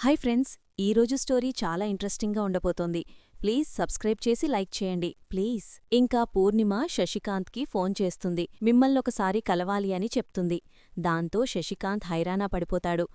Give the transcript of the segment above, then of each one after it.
Hi friends, ఈరోజు story చాలా ఇంట్రెస్టింగ్గా ఉండబోతోంది. ప్లీజ్ సబ్స్క్రైబ్ చేసి లైక్ చేయండి ప్లీజ్. ఇంకా పూర్ణిమ శశికాంత్కి ఫోన్ చేస్తుంది. మిమ్మల్నొకసారి కలవాలి అని చెప్తుంది. దాంతో శశికాంత్ హైరానా పడిపోతాడు.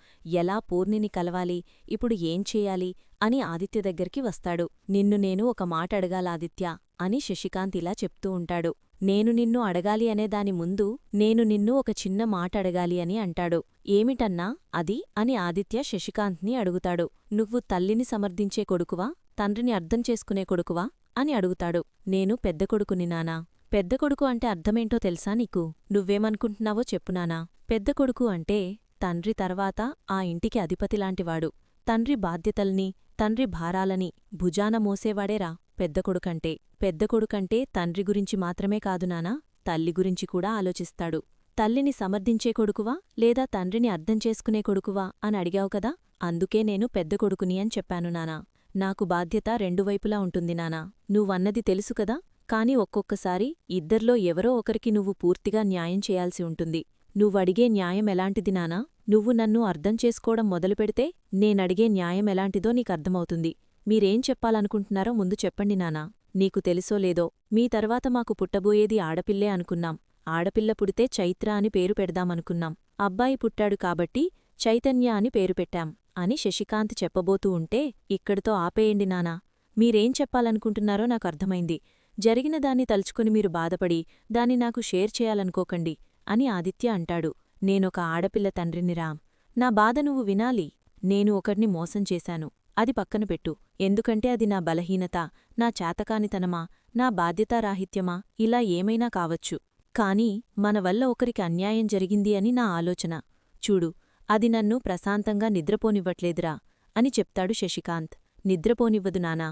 ఎలా పూర్ణిని కలవాలి, ఇప్పుడు ఏం చెయ్యాలి అని ఆదిత్య దగ్గరికి వస్తాడు. నిన్ను నేను ఒక మాట అడగాలాదిత్య అని శశికాంత్ ఇలా చెప్తూ ఉంటాడు. నేను నిన్ను అడగాలి అనే దాని ముందు నేను నిన్ను ఒక చిన్న మాట అడగాలి అని అంటాడు. ఏమిటన్నా అది అని ఆదిత్య శశికాంత్ని అడుగుతాడు. నువ్వు తల్లిని సమర్థించే కొడుకువా, తండ్రిని అర్థం చేసుకునే కొడుకువా అని అడుగుతాడు. నేను పెద్ద కొడుకుని నానా. పెద్ద కొడుకు అంటే అర్థమేంటో తెలుసా నీకు? నువ్వేమనుకుంటున్నావో చెప్పునానా. పెద్ద కొడుకు అంటే తండ్రి తర్వాత ఆ ఇంటికి అధిపతిలాంటివాడు. తండ్రి బాధ్యతల్ని, తండ్రి భారాలని భుజాన మోసేవాడేరా పెద్ద కొడుకంటే. పెద్ద కొడుకంటే తండ్రి గురించి మాత్రమే కాదు నానా, తల్లి గురించి కూడా ఆలోచిస్తాడు. తల్లిని సమర్థించే కొడుకువా లేదా తండ్రిని అర్థం చేసుకునే కొడుకువా అని అడిగావు కదా, అందుకే నేను పెద్ద కొడుకుని అని చెప్పాను నానా. నాకు బాధ్యత రెండు వైపులా ఉంటుంది నానా. నువ్వన్నది తెలుసు కదా, కాని ఒక్కొక్కసారి ఇద్దర్లో ఎవరో ఒకరికి నువ్వు పూర్తిగా న్యాయం చేయాల్సి ఉంటుంది. నువ్వడిగే న్యాయం ఎలాంటిది నానా? నువ్వు నన్ను అర్థం చేసుకోవడం మొదలుపెడితే నేనడిగే న్యాయం ఎలాంటిదో నీకర్థమవుతుంది. మీరేం చెప్పాలనుకుంటున్నారో ముందు చెప్పండి నానా. నీకు తెలుసో లేదో, మీ తర్వాత మాకు పుట్టబోయేది ఆడపిల్లే అనుకున్నాం. ఆడపిల్ల పుడితే చైత్ర అని పేరు పెడదామనుకున్నాం. అబ్బాయి పుట్టాడు కాబట్టి చైతన్య అని పేరు పెట్టాం అని శశికాంత్ చెప్పబోతూ ఉంటే, ఇక్కడితో ఆపేయండి నానా. మీరేం చెప్పాలనుకుంటున్నారో నాకు అర్థమైంది. జరిగిన దాన్ని తలుచుకుని మీరు బాధపడి దాన్ని నాకు షేర్ చేయాలనుకోకండి అని ఆదిత్య అంటాడు. నేనొక ఆడపిల్ల తండ్రినిరా. నా బాధ నువ్వు వినాలి. నేను ఒకర్ని మోసం చేశాను, అది పక్కన పెట్టు. ఎందుకంటే అది నా బలహీనత, నా చేతకానితనమా, నా బాధ్యతారాహిత్యమా, ఇలా ఏమైనా కావచ్చు. కాని మన వల్ల ఒకరికి అన్యాయం జరిగింది అని నా ఆలోచన. చూడు, అది నన్ను ప్రశాంతంగా నిద్రపోనివ్వట్లేదురా అని చెప్తాడు శశికాంత్. నిద్రపోనివ్వదు నానా.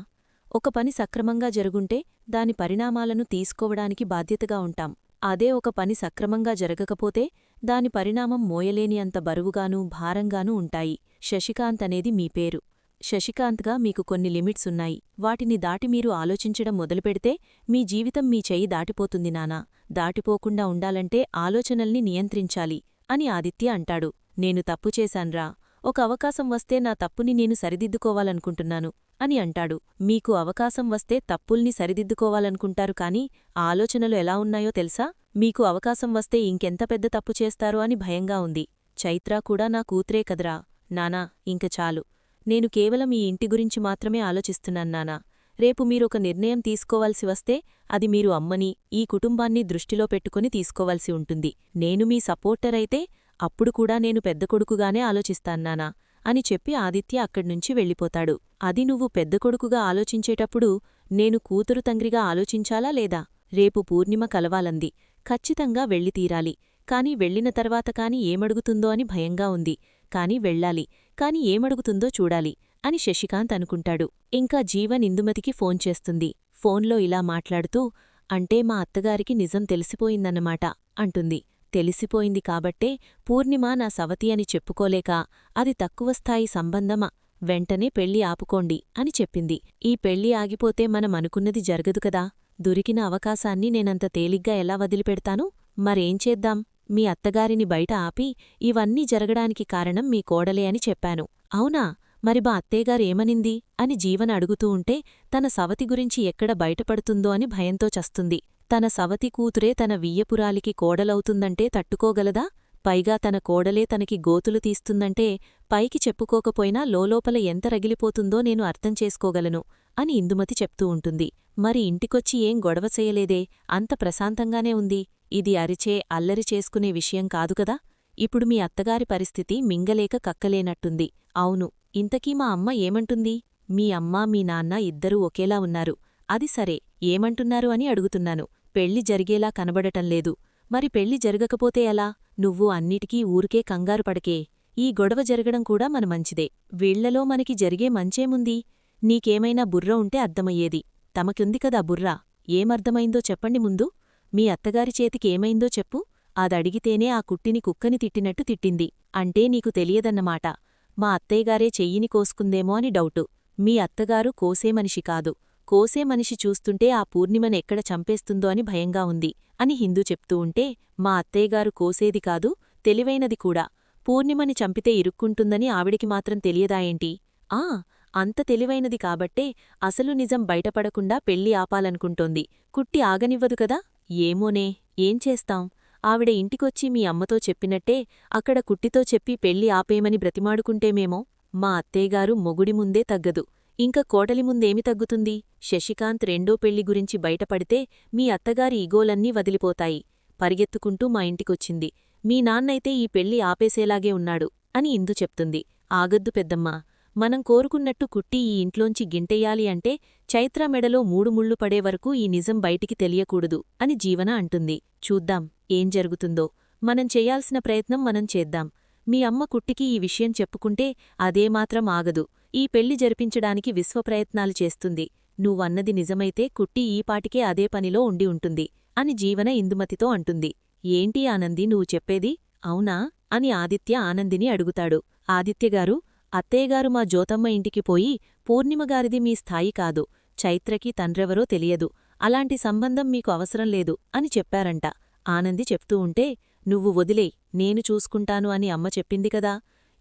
ఒక పని సక్రమంగా జరుగుంటే దాని పరిణామాలను తీసుకోవడానికి బాధ్యతగా ఉంటాం. అదే ఒక పని సక్రమంగా జరగకపోతే దాని పరిణామం మోయలేని అంత బరువుగానూ భారంగానూ ఉంటాయి. శశికాంత్ అనేది మీ పేరు. శశికాంత్గా మీకు కొన్ని లిమిట్స్ ఉన్నాయి. వాటిని దాటి మీరు ఆలోచించడం మొదలుపెడితే మీ జీవితం మీ చెయ్యి దాటిపోతుంది నానా. దాటిపోకుండా ఉండాలంటే ఆలోచనల్ని నియంత్రించాలి అని ఆదిత్య అంటాడు. నేను తప్పు చేశాన్రా. ఒక అవకాశం వస్తే నా తప్పుని నేను సరిదిద్దుకోవాలనుకుంటున్నాను అని అంటాడు. మీకు అవకాశం వస్తే తప్పుల్ని సరిదిద్దుకోవాలనుకుంటారు కాని ఆలోచనలు ఎలా ఉన్నాయో తెలుసా? మీకు అవకాశం వస్తే ఇంకెంత పెద్ద తప్పు చేస్తారో అని భయంగా ఉంది. చైత్ర కూడా నా కూతురే కదరా. నానా, ఇంక చాలు. నేను కేవలం ఈ ఇంటి గురించి మాత్రమే ఆలోచిస్తున్నాన్నానా. రేపు మీరొక నిర్ణయం తీసుకోవాల్సి వస్తే అది మీరు అమ్మని, ఈ కుటుంబాన్ని దృష్టిలో పెట్టుకుని తీసుకోవాల్సి ఉంటుంది. నేను మీ సపోర్టర్ అయితే అప్పుడు కూడా నేను పెద్ద కొడుకుగానే ఆలోచిస్తాన్నానా అని చెప్పి ఆదిత్య అక్కడ్నుంచి వెళ్ళిపోతాడు. అది నువ్వు పెద్ద కొడుకుగా ఆలోచించేటప్పుడు నేను కూతురు తంగ్రిగా ఆలోచించాలా లేదా? రేపు పూర్ణిమ కలవాలంది. ఖచ్చితంగా వెళ్ళి తీరాలి. కాని వెళ్లిన తర్వాత కాని ఏమడుగుతుందో అని భయంగా ఉంది. కాని వెళ్ళాలి. కాని ఏమడుగుతుందో చూడాలి అని శశికాంత్ అనుకుంటాడు. ఇంకా జీవన్ ఇందుమతికి ఫోన్ చేస్తుంది. ఫోన్లో ఇలా మాట్లాడుతూ, అంటే మా అత్తగారికి నిజం తెలిసిపోయిందన్నమాట అంటుంది. తెలిసిపోయింది కాబట్టే పూర్ణిమ నా సవతి అని చెప్పుకోలేక అది తక్కువ స్థాయి సంబంధమా, వెంటనే పెళ్లి ఆపుకోండి అని చెప్పింది. ఈ పెళ్లి ఆగిపోతే మనం అనుకున్నది జరగదు కదా. దొరికిన అవకాశాన్ని నేనంత తేలిగ్గా ఎలా వదిలిపెడతాను? మరేం చేద్దాం? మీ అత్తగారిని బయట ఆపి ఇవన్నీ జరగడానికి కారణం మీ కోడలే అని చెప్పాను. అవునా? మరి మా అత్తయ్యగారేమనింది అని జీవన్ అడుగుతూ ఉంటే తన సవతి గురించి ఎక్కడ బయటపడుతుందో అని భయంతో చస్తుంది. తన సవతి కూతురే తన వియ్యపురాలికి కోడలవుతుందంటే తట్టుకోగలదా? పైగా తన కోడలే తనకి గోతులు తీస్తుందంటే పైకి చెప్పుకోకపోయినా లోలోపల ఎంత రగిలిపోతుందో నేను అర్థం చేసుకోగలను అని ఇందుమతి చెప్తూ ఉంటుంది. మరి ఇంటికొచ్చి ఏం గొడవ చేయలేదే, అంత ప్రశాంతంగానే ఉంది. ఇది అరిచే, అల్లరి చేసుకునే విషయం కాదుకదా. ఇప్పుడు మీ అత్తగారి పరిస్థితి మింగలేక కక్కలేనట్టుంది. అవును, ఇంతకీ మా అమ్మ ఏమంటుంది? మీ అమ్మ మీ నాన్న ఇద్దరూ ఒకేలా ఉన్నారు. అది సరే, ఏమంటున్నారు అని అడుగుతున్నాను. పెళ్లి జరిగేలా కనబడటంలేదు. మరి పెళ్లి జరగకపోతే ఎలా? నువ్వు అన్నిటికీ ఊరికే కంగారు పడకే. ఈ గొడవ జరగడం కూడా మన మంచిదే. వీళ్లలో మనకి జరిగే మంచేముంది? నీకేమైనా బుర్ర ఉంటే అర్థమయ్యేది. తమకుంది కదా బుర్రా. ఏమర్థమైందో చెప్పండి ముందు. మీ అత్తగారి చేతికేమైందో చెప్పు. అదడిగితేనే ఆ కుట్టిని కుక్కని తిట్టినట్టు తిట్టింది అంటే నీకు తెలియదన్నమాట. మా అత్తయ్యగారే చెయ్యిని కోసుకుందేమో అని డౌటు. మీ అత్తగారు కోసే మనిషి కాదు. కోసే మనిషి చూస్తుంటే ఆ పూర్ణిమనెక్కడ చంపేస్తుందో అని భయంగా ఉంది అని హిందూ చెప్తూ ఉంటే, మా అత్తయ్యగారు కోసేది కాదు, తెలివైనది కూడా. పూర్ణిమని చంపితే ఇరుక్కుంటుందని ఆవిడికి మాత్రం తెలియదాయేంటి? ఆ అంత తెలివైనది కాబట్టే అసలు నిజం బయటపడకుండా పెళ్లి ఆపాలనుకుంటోంది. కుట్టి ఆగనివ్వదు కదా. ఏమోనే, ఏం చేస్తాం. ఆవిడ ఇంటికొచ్చి మీ అమ్మతో చెప్పినట్టే అక్కడ కుట్టితో చెప్పి పెళ్లి ఆపేయమని బ్రతిమాడుకుంటేమేమో. మా అత్తయ్యగారు మొగుడి ముందే తగ్గదు, ఇంక కోడలి ముందేమి తగ్గుతుంది. శశికాంత్ రెండో పెళ్లి గురించి బయటపడితే మీ అత్తగారి ఇగోలన్నీ వదిలిపోతాయి. పరిగెత్తుకుంటూ మా ఇంటికొచ్చింది. మీ నాన్నైతే ఈ పెళ్లి ఆపేసేలాగే ఉన్నాడు అని ఇందు చెప్తుంది. ఆగద్దు పెద్దమ్మా, మనం కోరుకున్నట్టు కుట్టి ఈ ఇంట్లోంచి గింటెయ్యాలి అంటే చైత్ర మెడలో 3 ముళ్ళు పడే వరకు ఈ నిజం బయటికి తెలియకూడదు అని జీవన అంటుంది. చూద్దాం ఏం జరుగుతుందో. మనం చెయ్యాల్సిన ప్రయత్నం మనం చేద్దాం. మీ అమ్మ కుట్టికి ఈ విషయం చెప్పుకుంటే అదేమాత్రం ఆగదు. ఈ పెళ్లి జరిపించడానికి విశ్వప్రయత్నాలు చేస్తుంది. నువ్వన్నది నిజమైతే కుట్టి ఈపాటికే అదే పనిలో ఉండి ఉంటుంది అని జీవన ఇందుమతితో అంటుంది. ఏంటి ఆనంది నువ్వు చెప్పేది, అవునా అని ఆదిత్య ఆనందిని అడుగుతాడు. ఆదిత్యగారు, అత్తయ్యగారు మా జ్యోతమ్మ ఇంటికి పోయి పూర్ణిమగారిది మీ స్థాయి కాదు, చైత్రకి తండ్రెవరో తెలియదు, అలాంటి సంబంధం మీకు అవసరం లేదు అని చెప్పారంట. ఆనంది చెప్తూ ఉంటే, నువ్వు వదిలేయ్, నేను చూసుకుంటాను అని అమ్మ చెప్పింది కదా.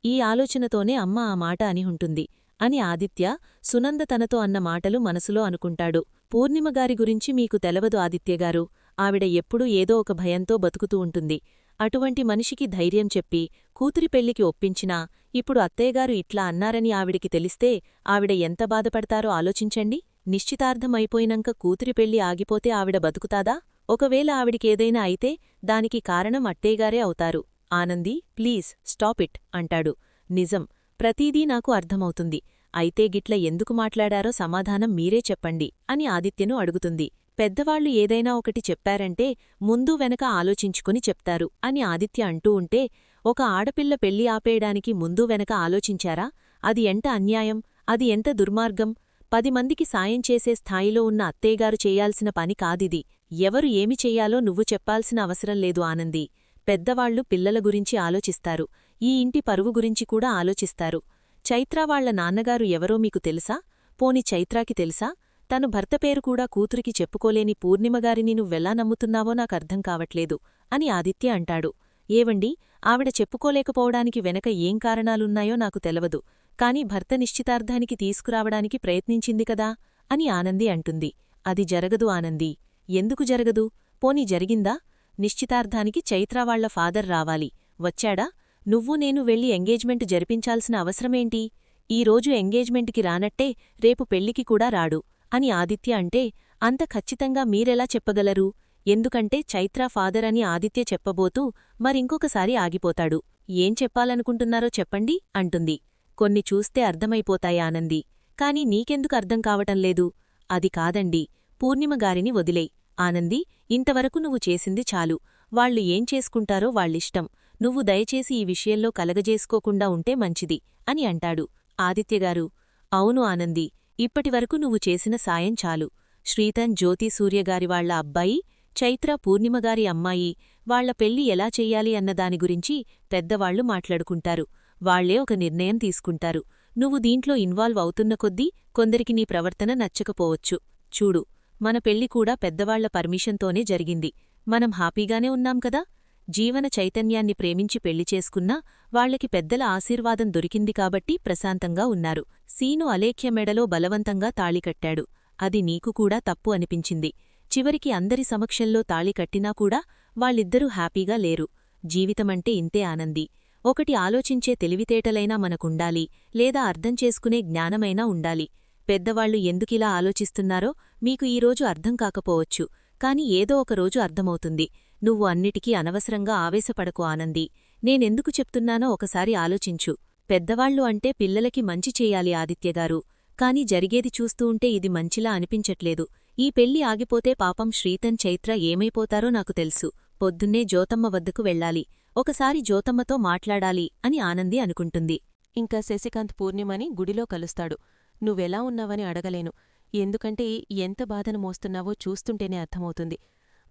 ఈ ఆలోచనతోనే అమ్మ ఆ మాట అని ఉంటుంది అని ఆదిత్య సునంద తనతో అన్న మాటలు మనసులో అనుకుంటాడు. పూర్ణిమగారి గురించి మీకు తెలవదు ఆదిత్యగారు. ఆవిడ ఎప్పుడూ ఏదో ఒక భయంతో బతుకుతూ ఉంటుంది. అటువంటి మనిషికి ధైర్యం చెప్పి కూతురి పెళ్లికి ఒప్పించినా ఇప్పుడు అత్తయ్యగారు ఇట్లా అన్నారని ఆవిడికి తెలిస్తే ఆవిడ ఎంత బాధపడతారో ఆలోచించండి. నిశ్చితార్థం అయిపోయినంక కూతురి పెళ్లి ఆగిపోతే ఆవిడ బతుకుతాదా? ఒకవేళ ఆవిడికేదైనా అయితే దానికి కారణం అత్తయ్యగారే అవుతారు. ఆనందీ, ప్లీజ్ స్టాప్ ఇట్ అంటాడు. నిజం, ప్రతీదీ నాకు అర్థమవుతుంది. అయితే గిట్ల ఎందుకు మాట్లాడారో సమాధానం మీరే చెప్పండి అని ఆదిత్యను అడుగుతుంది. పెద్దవాళ్లు ఏదైనా ఒకటి చెప్పారంటే ముందు వెనక ఆలోచించుకుని చెప్తారు అని ఆదిత్య అంటూ ఉంటే, ఒక ఆడపిల్ల పెళ్లి ఆపేయడానికి ముందు వెనక ఆలోచించారా? అది ఎంత అన్యాయం, అది ఎంత దుర్మార్గం. 10 మందికి సాయం చేసే స్థాయిలో ఉన్న అత్తయ్యగారు చేయాల్సిన పని కాదిది. ఎవరు ఏమి చెయ్యాలో నువ్వు చెప్పాల్సిన అవసరం లేదు ఆనందీ. పెద్దవాళ్లు పిల్లల గురించి ఆలోచిస్తారు, ఈ ఇంటి పరువు గురించి కూడా ఆలోచిస్తారు. చైత్ర వాళ్ల నాన్నగారు ఎవరో మీకు తెలుసా? పోని చైత్రాకి తెలుసా? తను భర్త పేరు కూడా కూతురికి చెప్పుకోలేని పూర్ణిమగారిని నువ్వెలా నమ్ముతున్నావో నాకర్థం కావట్లేదు అని ఆదిత్య అంటాడు. ఏవండి, ఆవిడ చెప్పుకోలేకపోవడానికి వెనక ఏం కారణాలున్నాయో నాకు తెలవదు, కాని భర్త నిశ్చితార్థానికి తీసుకురావడానికి ప్రయత్నించింది కదా అని ఆనంది అంటుంది. అది జరగదు ఆనందీ. ఎందుకు జరగదు? పోనీ జరిగిందా? నిశ్చితార్థానికి చైత్రావాళ్ల ఫాదర్ రావాలి. వచ్చాడా? నువ్వు నేను వెళ్లి ఎంగేజ్మెంట్ జరిపించాల్సిన అవసరమేంటి? ఈరోజు ఎంగేజ్మెంట్కి రానట్టే రేపు పెళ్లికి కూడా రాడు అని ఆదిత్య అంటే, అంత ఖచ్చితంగా మీరెలా చెప్పగలరు? ఎందుకంటే చైత్రా ఫాదర్ అని ఆదిత్య చెప్పబోతూ మరింకొకసారి ఆగిపోతాడు. ఏం చెప్పాలనుకుంటున్నారో చెప్పండి అంటుంది. కొన్ని చూస్తే అర్థమైపోతాయి ఆనందీ, కాని నీకెందుకు అర్థం కావటంలేదు? అది కాదండి, పూర్ణిమగారిని వదిలేయ్ ఆనందీ. ఇంతవరకు నువ్వు చేసింది చాలు. వాళ్లు ఏం చేసుకుంటారో వాళ్ళిష్టం. నువ్వు దయచేసి ఈ విషయంలో కలగజేసుకోకుండా ఉంటే మంచిది అని అంటాడు. ఆదిత్యగారు, అవును ఆనందీ, ఇప్పటివరకు నువ్వు చేసిన సాయం చాలు. శ్రీతన్ జ్యోతి సూర్యగారివాళ్ల అబ్బాయి, చైత్ర పూర్ణిమగారి అమ్మాయి, వాళ్ల పెళ్లి ఎలా చెయ్యాలి అన్నదాని గురించి పెద్దవాళ్లు మాట్లాడుకుంటారు. వాళ్లే ఒక నిర్ణయం తీసుకుంటారు. నువ్వు దీంట్లో ఇన్వాల్వ్ అవుతున్న కొద్దీ కొందరికి నీ ప్రవర్తన నచ్చకపోవచ్చు. చూడు, మన పెళ్లి కూడా పెద్దవాళ్ల పర్మిషన్తోనే జరిగింది. మనం హాపీగానే ఉన్నాం కదా. జీవన చైతన్యాన్ని ప్రేమించి పెళ్లి చేసుకున్నా వాళ్లకి పెద్దల ఆశీర్వాదం దొరికింది కాబట్టి ప్రశాంతంగా ఉన్నారు. సీను అలేఖ్య మెడలో బలవంతంగా తాళికట్టాడు. అది నీకు కూడా తప్పు అనిపించింది. చివరికి అందరి సమక్షంలో తాళి కట్టినా కూడా వాళ్ళిద్దరూ హ్యాపీగా లేరు. జీవితమంటే ఇంతే ఆనందీ. ఒకటి ఆలోచించే తెలివితేటలైనా మనకుండాలి, లేదా అర్థం చేసుకునే జ్ఞానమైనా ఉండాలి. పెద్దవాళ్లు ఎందుకిలా ఆలోచిస్తున్నారో మీకు ఈరోజు అర్థం కాకపోవచ్చు, కాని ఏదో ఒకరోజు అర్థమవుతుంది. నువ్వు అన్నిటికీ అనవసరంగా ఆవేశపడకు ఆనందీ. నేనెందుకు చెప్తున్నానో ఒకసారి ఆలోచించు. పెద్దవాళ్లు అంటే పిల్లలకి మంచి చెయ్యాలి ఆదిత్యగారు. కాని జరిగేది చూస్తూ ఉంటే ఇది మంచిలా అనిపించట్లేదు. ఈ పెళ్లి ఆగిపోతే పాపం శ్రీతన్ చైత్ర ఏమైపోతారో నాకు తెలుసు. పొద్దున్నే జ్యోతమ్మ వద్దకు వెళ్ళాలి, ఒకసారి జ్యోతమ్మతో మాట్లాడాలి అని ఆనంది అనుకుంటుంది. ఇంకా శశికాంత్ పూర్ణిమని గుడిలో కలుస్తాడు. నువ్వెలా ఉన్నావని అడగలేను, ఎందుకంటే ఎంత బాధను మోస్తున్నావో చూస్తుంటేనే అర్థమవుతుంది.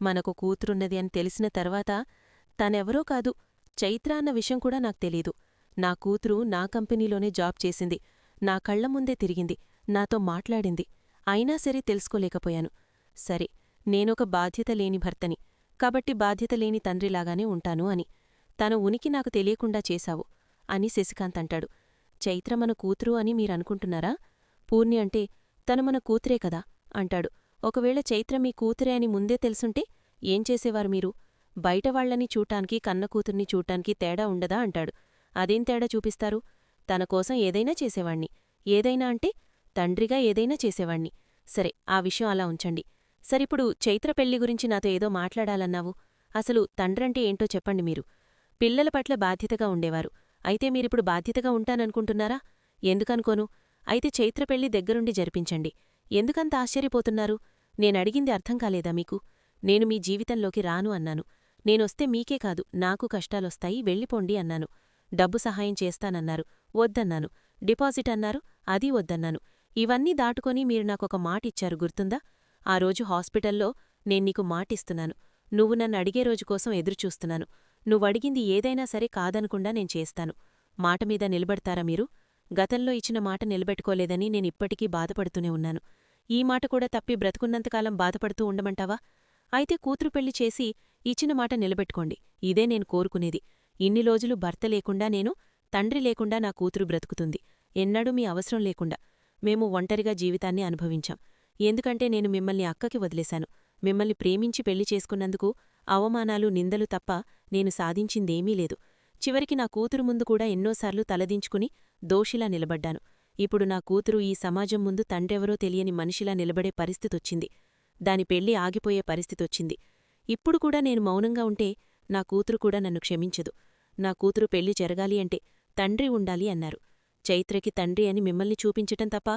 మనకు కూతురున్నది అని తెలిసిన తర్వాత తనెవరో కాదు, చైత్ర అన్న విషయం కూడా నాకు తెలీదు. నా కూతురు నా కంపెనీలోనే జాబ్ చేసింది, నా కళ్ల ముందే తిరిగింది, నాతో మాట్లాడింది. అయినా సరే తెలుసుకోలేకపోయాను. సరే, నేనొక బాధ్యత లేని భర్తని, కాబట్టి బాధ్యత లేని తండ్రిలాగానే ఉంటాను అని. తన ఉనికి నాకు తెలియకుండా చేశావు అని శశికాంత్ అంటాడు. చైత్ర మన కూతురు అని మీరనుకుంటున్నారా? పూర్ణి అంటే, తను మన కూతురే కదా అంటాడు. ఒకవేళ చైత్ర మీ కూతురే అని ముందే తెలుసుంటే ఏం చేసేవారు మీరు? బయటవాళ్లని చూటానికి కన్నకూతుర్ని చూటానికి తేడా ఉండదా అంటాడు. అదేం తేడా చూపిస్తారు? తనకోసం ఏదైనా చేసేవాణ్ణి. ఏదైనా అంటే తండ్రిగా ఏదైనా చేసేవాణ్ణి. సరే, ఆ విషయం అలా ఉంచండి. సరిప్పుడు చైత్ర పెళ్లి గురించి నాతో ఏదో మాట్లాడాలన్నావు. అసలు తండ్రంటే ఏంటో చెప్పండి మీరు. పిల్లల పట్ల బాధ్యతగా ఉండేవారు. అయితే మీరిప్పుడు బాధ్యతగా ఉంటాననుకుంటున్నారా? ఎందుకనుకోను. అయితే చైత్ర పెళ్లి దగ్గరుండి జరిపించండి. ఎందుకంత ఆశ్చర్యపోతున్నారు? నేనడిగింది అర్థం కాలేదా మీకు? నేను మీ జీవితంలోకి రాను అన్నాను. నేనొస్తే మీకే కాదు నాకు కష్టాలొస్తాయి, వెళ్ళిపోండి అన్నాను. డబ్బు సహాయం చేస్తానన్నారు, వద్దన్నాను. డిపాజిట్ అన్నారు, అదీ వద్దన్నాను. ఇవన్నీ దాటుకొని మీరు నాకొక మాటిచ్చారు, గుర్తుందా? ఆ రోజు హాస్పిటల్లో నేన్నీకు మాటిస్తున్నాను. నువ్వు నన్ను అడిగే రోజు కోసం ఎదురుచూస్తున్నాను. నువ్వడిగింది ఏదైనా సరే కాదనకుండా నేను చేస్తాను. మాటమీద నిలబడతారా మీరు? గతంలో ఇచ్చిన మాట నిలబెట్టుకోలేదని నేనిప్పటికీ బాధపడుతూనే ఉన్నాను. ఈ మాట కూడా తప్పి బ్రతుకున్నంతకాలం బాధపడుతూ ఉండమంటావా? అయితే కూతురు పెళ్లి చేసి ఇచ్చిన మాట నిలబెట్టుకోండి. ఇదే నేను కోరుకునేది. ఇన్ని రోజులు భర్త లేకుండా నేను, తండ్రి లేకుండా నా కూతురు బ్రతుకుతుంది. ఎన్నడూ మీ అవసరం లేకుండా. మేము ఒంటరిగా జీవితాన్ని అనుభవించాం. ఎందుకంటే నేను మిమ్మల్ని అక్కకి వదిలేశాను. మిమ్మల్ని ప్రేమించి పెళ్లి చేసుకున్నందుకు అవమానాలు, నిందలు తప్ప నేను సాధించిందేమీ లేదు. చివరికి నా కూతురు ముందు కూడా ఎన్నోసార్లు తలదించుకుని దోషిలా నిలబడ్డాను. ఇప్పుడు నా కూతురు ఈ సమాజం ముందు తండ్రెవరో తెలియని మనిషిలా నిలబడే పరిస్థితొచ్చింది. దాని పెళ్లి ఆగిపోయే పరిస్థితొచ్చింది. ఇప్పుడు కూడా నేను మౌనంగా ఉంటే నా కూతురు కూడా నన్ను క్షమించదు. నా కూతురు పెళ్లి జరగాలి అంటే తండ్రి ఉండాలి అన్నారు. చైత్రకి తండ్రి అని మిమ్మల్ని చూపించటం తప్ప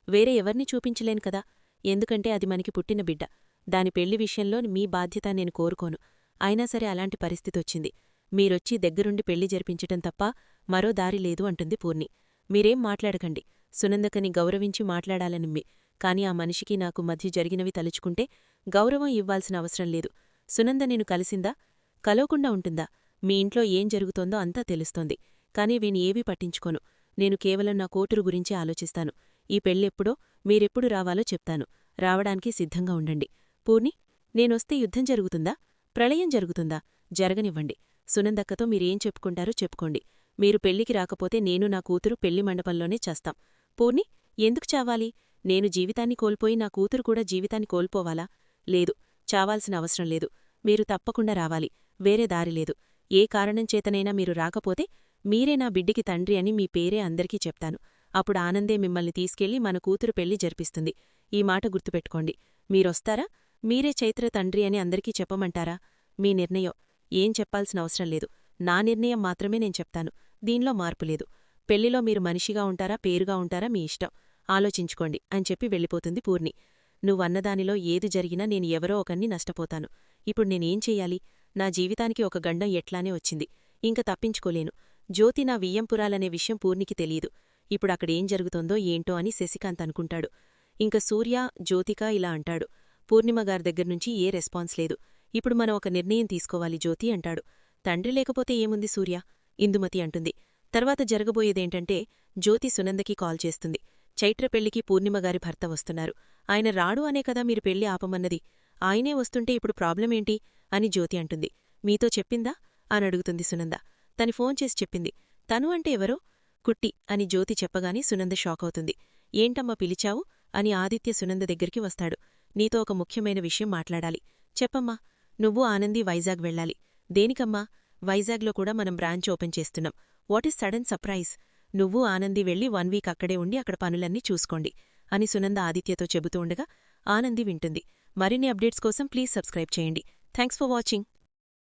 వేరే ఎవర్నీ చూపించలేను కదా. ఎందుకంటే అది మనకి పుట్టిన బిడ్డ. దాని పెళ్లి విషయంలో మీ బాధ్యత నేను కోరుకోను. అయినా సరే అలాంటి పరిస్థితొచ్చింది. మీరొచ్చి దగ్గరుండి పెళ్లి జరిపించటం తప్ప మరో దారి లేదు అంటుంది పూర్ణి. మీరేం మాట్లాడకండి. సునందకని గౌరవించి మాట్లాడాలనిమ్మి. కాని ఆ మనిషికి నాకు మధ్య జరిగినవి తలుచుకుంటే గౌరవం ఇవ్వాల్సిన అవసరం లేదు. సునంద నిన్ను కలిసిందా? కలవకుండా ఉంటుందా? మీ ఇంట్లో ఏం జరుగుతోందో అంతా తెలుస్తోంది. కాని వీని ఏవీ పట్టించుకోను. నేను కేవలం నా కూతురు గురించే ఆలోచిస్తాను. ఈ పెళ్ళెప్పుడో, మీరెప్పుడు రావాలో చెప్తాను. రావడానికి సిద్ధంగా ఉండండి. పూర్ణి, నేనొస్తే యుద్ధం జరుగుతుందా? ప్రళయం జరుగుతుందా? జరగనివ్వండి. సునందక్కతో మీరేం చెప్పుకుంటారో చెప్పుకోండి. మీరు పెళ్లికి రాకపోతే నేను నా కూతురు పెళ్లి మండపంలోనే చస్తాం. పూర్ణి, ఎందుకు చావాలి? నేను జీవితాన్ని కోల్పోయి నా కూతురు కూడా జీవితాన్ని కోల్పోవాలా? లేదు, చావాల్సిన అవసరం లేదు. మీరు తప్పకుండా రావాలి. వేరే దారిలేదు. ఏ కారణం చేతనైనా మీరు రాకపోతే మీరే నా బిడ్డికి తండ్రి అని మీ పేరే అందరికీ చెప్తాను. అప్పుడు ఆనందే మిమ్మల్ని తీసుకెళ్లి మన కూతురు పెళ్లి జరిపిస్తుంది. ఈ మాట గుర్తుపెట్టుకోండి. మీరొస్తారా? మీరే చైత్ర తండ్రి అని అందరికీ చెప్పమంటారా? మీ నిర్ణయం. ఏం చెప్పాల్సిన అవసరం లేదు. నా నిర్ణయం మాత్రమే నేను చెప్తాను. దీనిలో మార్పులేదు. పెళ్లిలో మీరు మనిషిగా ఉంటారా, పేరుగా ఉంటారా మీ ఇష్టం. ఆలోచించుకోండి అని చెప్పి వెళ్ళిపోతుంది పూర్ణి. నువ్వన్నదానిలో ఏది జరిగినా నేను ఎవరో ఒకన్ని నష్టపోతాను. ఇప్పుడు నేనేం చెయ్యాలి? నా జీవితానికి ఒక గండం ఎట్లానే వచ్చింది. ఇంక తప్పించుకోలేను. జ్యోతి నా వియ్యంపురాలనే విషయం పూర్ణికి తెలీదు. ఇప్పుడక్కడేం జరుగుతోందో ఏంటో అని శశికాంత్ అనుకుంటాడు. ఇంక సూర్య, జ్యోతిక ఇలా అంటాడు. పూర్ణిమగారి దగ్గర్నుంచి ఏ రెస్పాన్స్ లేదు. ఇప్పుడు మనం ఒక నిర్ణయం తీసుకోవాలి జ్యోతి అంటాడు. తండ్రి లేకపోతే ఏముంది సూర్య? ఇందుమతి అంటుంది. తర్వాత జరగబోయేదేంటంటే జ్యోతి సునందకి కాల్ చేస్తుంది. చైత్ర పెళ్లికి పూర్ణిమగారి భర్త వస్తున్నారు. ఆయన రాడు అనే కదా మీరు పెళ్లి ఆపమన్నది. ఆయనే వస్తుంటే ఇప్పుడు ప్రాబ్లమేంటి అని జ్యోతి అంటుంది. మీతో చెప్పిందా అని అడుగుతుంది సునంద. తని ఫోన్ చేసి చెప్పింది. తను అంటే ఎవరో? కుట్టి అని జ్యోతి చెప్పగానే సునంద షాకవుతుంది. ఏంటమ్మా పిలిచావు అని ఆదిత్య సునంద దగ్గరికి వస్తాడు. నీతో ఒక ముఖ్యమైన విషయం మాట్లాడాలి. చెప్పమ్మా. నువ్వు ఆనంది వైజాగ్ వెళ్ళాలి. దేనికమ్మా? వైజాగ్లో కూడా మనం బ్రాంచ్ ఓపెన్ చేస్తున్నాం. What is sudden surprise? నువ్వు ఆనంది వెళ్ళి 1 వీక్ అక్కడే ఉండి అక్కడ పనులన్నీ చూసుకోండి అని సునంద ఆదిత్యతో చెబుతూ ఉండగా ఆనంది వింటుంది. మరిన్ని అప్డేట్స్ కోసం ప్లీజ్ సబ్స్క్రైబ్ చేయండి. Thanks for watching.